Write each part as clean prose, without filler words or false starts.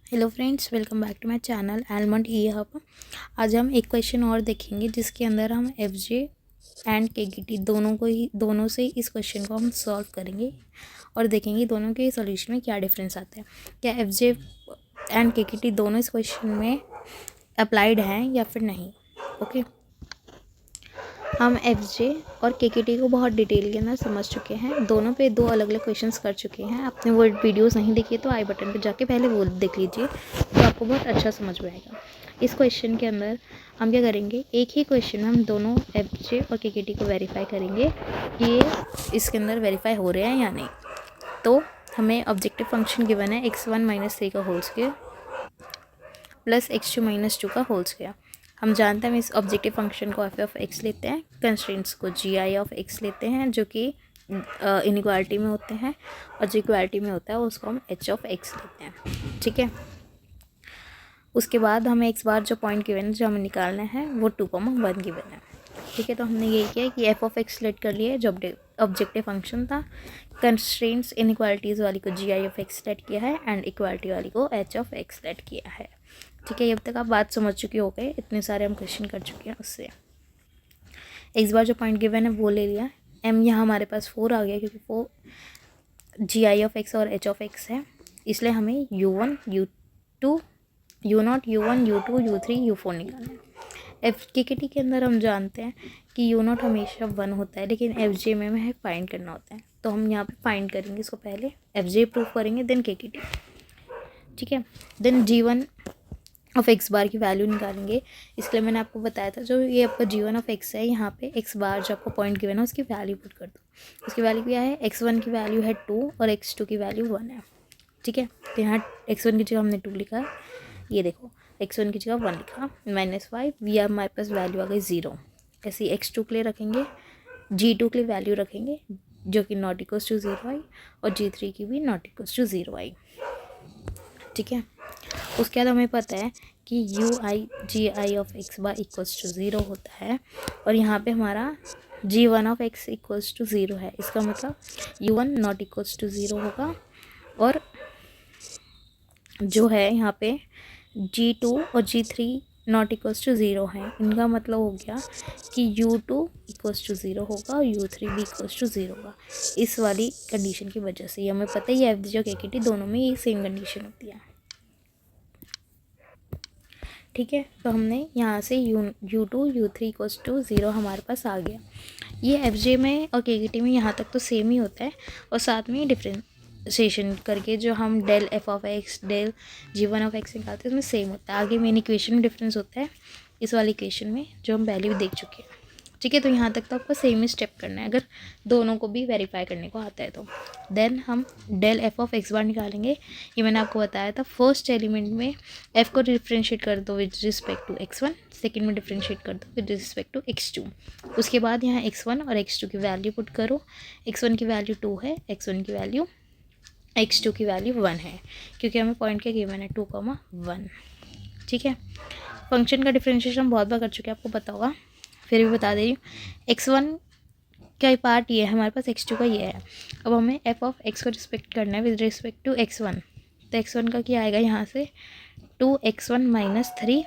Hello friends, welcome back to my channel almond E hub. आज हम एक question और देखेंगे जिसके अंदर हम एफ जे एंड के की टी दोनों से इस क्वेश्चन को हम सॉल्व करेंगे और देखेंगे दोनों के सॉल्यूशन में क्या डिफरेंस आता है। क्या एफ जे एंड के की टी दोनों इस क्वेश्चन में अप्लाइड हैं या फिर नहीं। ओके, हम एफ जे और के की टी को बहुत डिटेल के अंदर समझ चुके हैं। दोनों पे दो अलग अलग क्वेश्चंस कर चुके हैं। आपने वो वीडियोस नहीं देखी तो आई बटन पे जाके पहले वो देख लीजिए, तो आपको बहुत अच्छा समझ में आएगा। इस क्वेश्चन के अंदर हम क्या करेंगे, एक ही क्वेश्चन में हम दोनों एफ जे और के की टी को वेरीफाई करेंगे कि ये इसके अंदर वेरीफाई हो रहे हैं या नहीं। तो हमें ऑब्जेक्टिव फंक्शन गिवन है x1 - 3 का होल स्क्वायर प्लस x2 - 2 का होल स्क्वायर। हम जानते हैं हम इस ऑब्जेक्टिव फंक्शन को एफ ऑफ एक्स लेते हैं, कंस्ट्रेंट्स को जी आई ऑफ एक्स लेते हैं जो कि इनइक्वालिटी में होते हैं, और जो इक्वालिटी में होता है उसको हम एच ऑफ एक्स लेते हैं। ठीक है, उसके बाद हमें एक्स बार जो पॉइंट गिवन है जो हमें निकालना है वो 2,1 गिवन है। ठीक है, तो हमने यही किया कि एफ ऑफ एक्स सेलेक्ट कर लिया जो ऑब्जेक्टिव फंक्शन था। कंस्ट्रेंट्स इनइक्वालिटीज़ वाली को जी आई ऑफ एक्स सेलेक्ट किया है एंड इक्वालिटी वाली को एच ऑफ एक्स सेलेक्ट किया है। ठीक है, अब तक आप बात समझ चुके हो गए, इतने सारे हम क्वेश्चन कर चुके हैं उससे। एक्स बार जो पॉइंट गिवन है वो ले लिया। एम यहाँ हमारे पास 4 आ गया क्योंकि वो जी आई ऑफ एक्स और एच ऑफ एक्स है, इसलिए हमें U1 U2 U0 U1 U2 U3 U4 निकालना है। एफ के टी के अंदर हम जानते हैं कि U0 हमेशा 1 होता है, लेकिन एफ जे में हमें फाइंड करना होता है। तो हम यहाँ पे फाइंड करेंगे इसको, पहले एफ जे प्रूव करेंगे देन के टी। ठीक है, देन G1 ऑफ एक्स बार की वैल्यू निकालेंगे। इसके लिए मैंने आपको बताया था जो ये आपका G1 ऑफ एक्स है, यहाँ पे एक्स बार जो आपको पॉइंट गिवन है उसकी वैल्यू पुट कर दो। उसकी वैल्यू क्या है, x1 की वैल्यू है 2 और x2 की वैल्यू 1 है। ठीक है, तो यहाँ x1 की जगह हमने 2 लिखा है, ये देखो x1 की जगह 1 लिखा, -5 ये हमारे पास वैल्यू आ गई 0। ऐसे ही x2 के लिए रखेंगे, G2 के लिए वैल्यू रखेंगे जो कि नॉट इक्वल्स टू 0 आई, और G3 की भी नॉट इक्वल्स टू 0 आई। ठीक है, उसके बाद हमें पता है कि U I G I of x bar equals to 0 होता है, और यहाँ पे हमारा G1 of x equals to 0 है। इसका मतलब U1 नॉट इक्वल्स टू 0 होगा, और जो है यहाँ पे G2 और G3 नॉट इक्वल्स टू 0 है। इनका मतलब हो गया कि U2 इक्वल्स टू 0 होगा और U3 भी इक्वल्स टू 0 होगा। इस वाली कंडीशन की वजह से हमें पता है ये एफ जी और के की टी दोनों में ये सेम कंडीशन होती है। ठीक है, तो हमने यहाँ से U2 U3 इक्वल्स टू 0 हमारे पास आ गया। ये एफ जे में और के की टी में यहाँ तक तो सेम ही होता है, और साथ में डिफ्रेंशिएशन करके जो हम del F of x del G1 of X निकालते हैं उसमें सेम होता है। आगे मेन इक्वेशन में डिफरेंस होता है, इस वाली इक्वेशन में जो हम पहले भी देख चुके हैं। ठीक है, तो यहाँ तक तो आपको सेम ही स्टेप करना है अगर दोनों को भी वेरीफाई करने को आता है तो। देन हम del F of x bar निकालेंगे। ये मैंने आपको बताया था, फर्स्ट एलिमेंट में एफ को डिफ्रेंशिएट कर दो with respect to x1, second में डिफ्रेंशिएट कर दो विद रिस्पेक्ट टू x2। उसके बाद यहाँ x1 और x2 की वैल्यू पुट करो। x1 की वैल्यू 2 है, x1 की वैल्यू x2 की वैल्यू 1 है, क्योंकि हमें पॉइंट क्या गिवन है 2,1। ठीक है, फंक्शन का डिफ्रेंशिएशन हम बहुत बार कर चुके हैं, आपको पता होगा, फिर भी बता दे रही हूँ। x1 का पार्ट ये है हमारे पास, x2 का ये है। अब हमें f ऑफ x को रिस्पेक्ट करना है विद रिस्पेक्ट टू x1, तो x1 का क्या आएगा यहाँ से 2x1 - 3,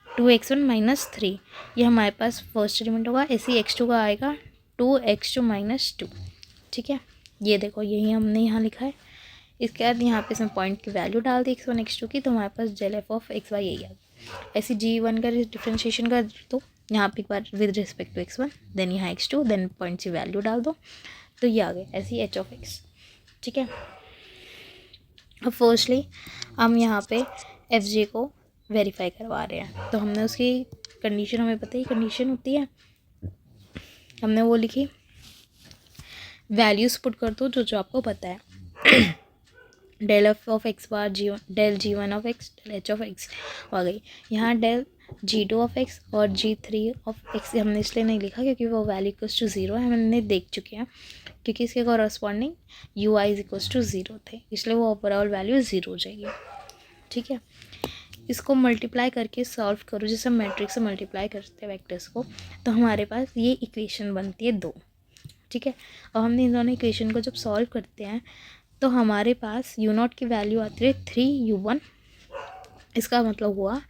2x1 - 3 ये हमारे पास फर्स्ट एलिमेंट होगा। ऐसे ही x2 का आएगा 2x2 - 2। ठीक है, ये देखो यही हमने यहाँ लिखा है। इसके बाद यहाँ पे इसमें पॉइंट की वैल्यू डाल दी x1 x2 की, तो हमारे पास del F of x y यही आ गया। ऐसे G1 का डिफ्रेंशिएशन कर दो यहाँ पे एक बार with respect to x1, then यहाँ x2, देन पॉइंट की वैल्यू डाल दो, तो ये आ गए ऐसे ही एच ऑफ एक्स। ठीक है, अब फर्स्टली हम यहाँ पे एफ जे को वेरीफाई करवा रहे हैं, तो हमने उसकी कंडीशन, हमें पता ही कंडीशन होती है, हमने वो लिखी, वैल्यूज पुट कर दो जो आपको पता है। Del F of x bar del G1 of x del h of x आ गई। यहाँ डेल G2 ऑफ एक्स और G3 ऑफ एक्स हमने इसलिए नहीं लिखा क्योंकि वो वैल्यू इक्वल्स टू 0 है, हमने देख चुके हैं, क्योंकि इसके corresponding U I equals to 0 थे, इसलिए वो ओवरऑल वैल्यू 0 हो जाएगी। ठीक है, इसको मल्टीप्लाई करके सॉल्व करो, जैसे हम मैट्रिक्स से मल्टीप्लाई करते हैं वेक्टर्स को, तो हमारे पास ये इक्वेशन बनती है 2। ठीक है, और हमने इन दोनों इक्वेशन को जब सॉल्व करते हैं तो हमारे पास u0 की वैल्यू आती है 3u1। इसका मतलब हुआ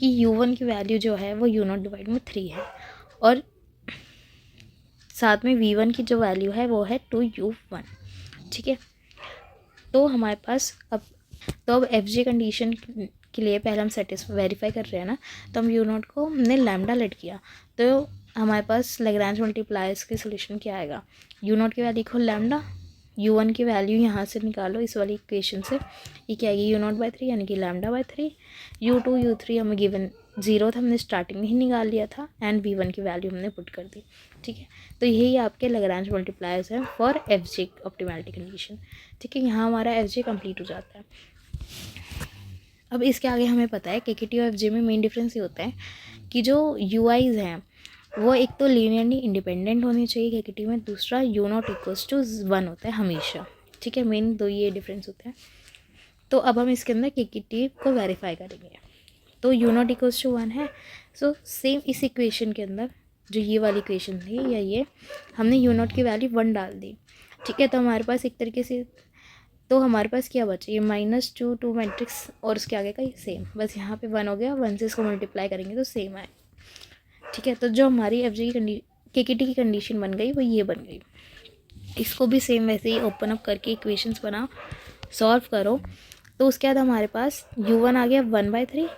कि u1 की वैल्यू जो है वो u0 डिवाइड में 3 है, और साथ में v1 की जो वैल्यू है वो है 2u1। ठीक है, तो हमारे पास अब एफ जे कंडीशन के लिए पहले हम वेरीफाई कर रहे हैं ना, तो हम u0 को हमने लैम्डा लेट किया, तो हमारे पास लैग्रेंज मल्टीप्लायर्स के सोल्यूशन क्या आएगा, u0 की वैल्यू को लैम्डा, u1 की वैल्यू यहाँ से निकालो इस वाली इक्वेशन से, ये क्या आएगी u0/3 यानी कि λ/3। u2 u3 हमें गिवन 0 था, हमने स्टार्टिंग में ही निकाल लिया था, एंड v1 की वैल्यू हमने पुट कर दी। ठीक है, तो यही आपके लैग्रेंज मल्टीप्लायर्स हैं for F J optimality condition. ठीक है, यहाँ हमारा एफ जे कम्प्लीट हो जाता है। अब इसके आगे हमें पता है KKT और FJ में मेन डिफरेंस ये होता है कि जो UIs हैं वो एक तो लीनियरली इंडिपेंडेंट होनी चाहिए KKT में, दूसरा u0 = 1 होता है हमेशा। ठीक है, मेन दो ये डिफरेंस होते हैं। तो अब हम इसके अंदर KKT को वेरीफाई करेंगे, तो u0 = 1 है, सो सेम इस इक्वेशन के अंदर जो ये वाली इक्वेशन थी या ये हमने u0 की वैल्यू 1 डाल दी। ठीक है, तो हमारे पास एक तरीके से तो हमारे पास क्या बचा, ये -2 मैट्रिक्स और उसके आगे का ही सेम, बस यहाँ पे 1 हो गया, 1 से इसको मल्टीप्लाई करेंगे तो सेम आए। ठीक है, तो जो हमारी एफ जे की KKT की कंडीशन बन गई वो ये बन गई। इसको भी सेम वैसे ही ओपन अप करके इक्वेशंस बनाओ, सॉल्व करो, तो उसके बाद हमारे पास u1 आ गया 1/3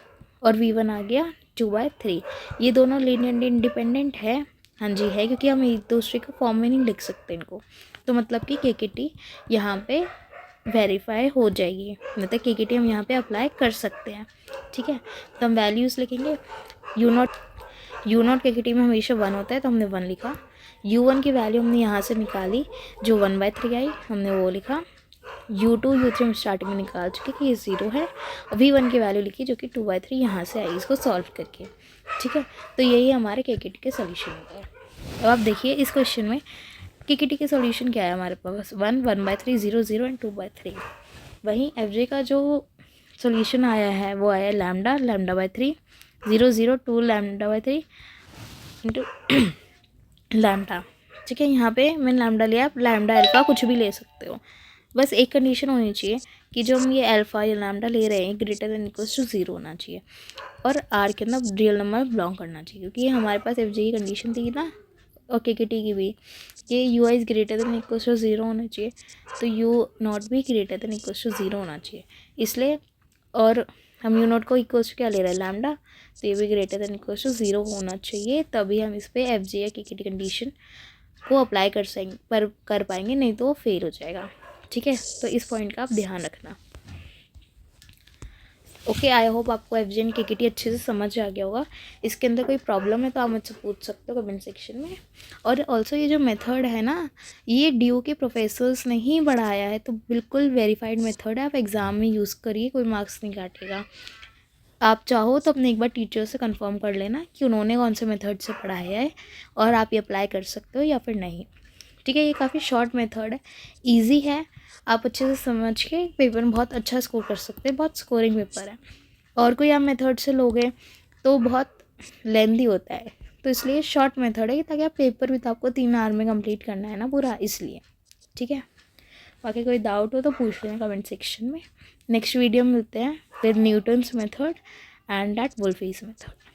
और v1 आ गया 2/3। ये दोनों लीनियरली इंडिपेंडेंट है, हाँ जी है, क्योंकि हम एक दूसरे को फॉर्म में नहीं लिख सकते इनको, तो मतलब कि KKT यहाँ पे वेरीफाई हो जाएगी, मतलब KKT हम यहाँ पे अप्लाई कर सकते हैं। ठीक है, तो हम वैल्यूज़ लिखेंगे, u0 KKT में हमेशा 1 होता है तो हमने 1 लिखा, u1 की वैल्यू हमने यहाँ से निकाली जो 1/3 आई, हमने वो लिखा, u2 u3 हम स्टार्टिंग में निकाल चुके कि ये 0 है, और v1 की वैल्यू लिखी जो कि 2/3 यहाँ से आई इसको सॉल्व करके। ठीक है, तो यही हमारे KKT के सोल्यूशन होता है। अब आप देखिए इस क्वेश्चन में KKT के सॉल्यूशन क्या है हमारे पास, 1 1/3 0 0 एंड 2/3। वहीं FJ का जो सॉल्यूशन आया है वो आया λ/3 0 0 2 λ/3 इंटू लैम्डा। ठीक है, यहाँ पे मैंने लैम्डा लिया, आप लैम्डा अल्फ़ा कुछ भी ले सकते हो, बस एक कंडीशन होनी चाहिए कि जो हम ये अल्फ़ा या लैम्डा ले रहे हैं > 0 होना चाहिए, और R के अंदर रियल नंबर बिलोंग करना चाहिए, क्योंकि हमारे पास FJ की कंडीशन थी ना, और KKT की भी, ये UI > 0 होना चाहिए, तो u0 भी > 0 होना चाहिए, इसलिए, और हम u0 को इक्वल्स क्या ले रहे हैं लैम्डा, तो ये भी > 0 होना चाहिए, तभी हम इस पर FJ या KKT कंडीशन को अप्लाई कर पाएंगे, नहीं तो वो फेल हो जाएगा। ठीक है, तो इस पॉइंट का आप ध्यान रखना। ओके, आई होप आपको FJ एंड KKT अच्छे से समझ आ गया होगा। इसके अंदर कोई प्रॉब्लम है तो आप मुझसे पूछ सकते हो कमेंट सेक्शन में। और ऑल्सो ये जो मेथड है ना, ये DU के प्रोफेसर्स ने ही बढ़ाया है, तो बिल्कुल वेरीफाइड मेथड है, आप एग्ज़ाम में यूज़ करिए, कोई मार्क्स नहीं काटेगा। आप चाहो तो अपने एक बार टीचर से कंफर्म कर लेना कि उन्होंने कौन से मेथड से पढ़ाया है, और आप ये अप्लाई कर सकते हो या फिर नहीं। ठीक है, ये काफ़ी शॉर्ट मेथड है, ईजी है, आप अच्छे से समझ के पेपर में बहुत अच्छा स्कोर कर सकते हैं, बहुत स्कोरिंग पेपर है। और कोई आप मेथड से लोगे तो बहुत लेंदी होता है, तो इसलिए शॉर्ट मेथड है, ताकि आप पेपर भी तो आपको 3 आवर में कंप्लीट करना है ना पूरा, इसलिए। ठीक है, बाकी कोई डाउट हो तो पूछ लेना कमेंट सेक्शन में। नेक्स्ट वीडियो में मिलते हैं with Newton's method and that Wolfie's method.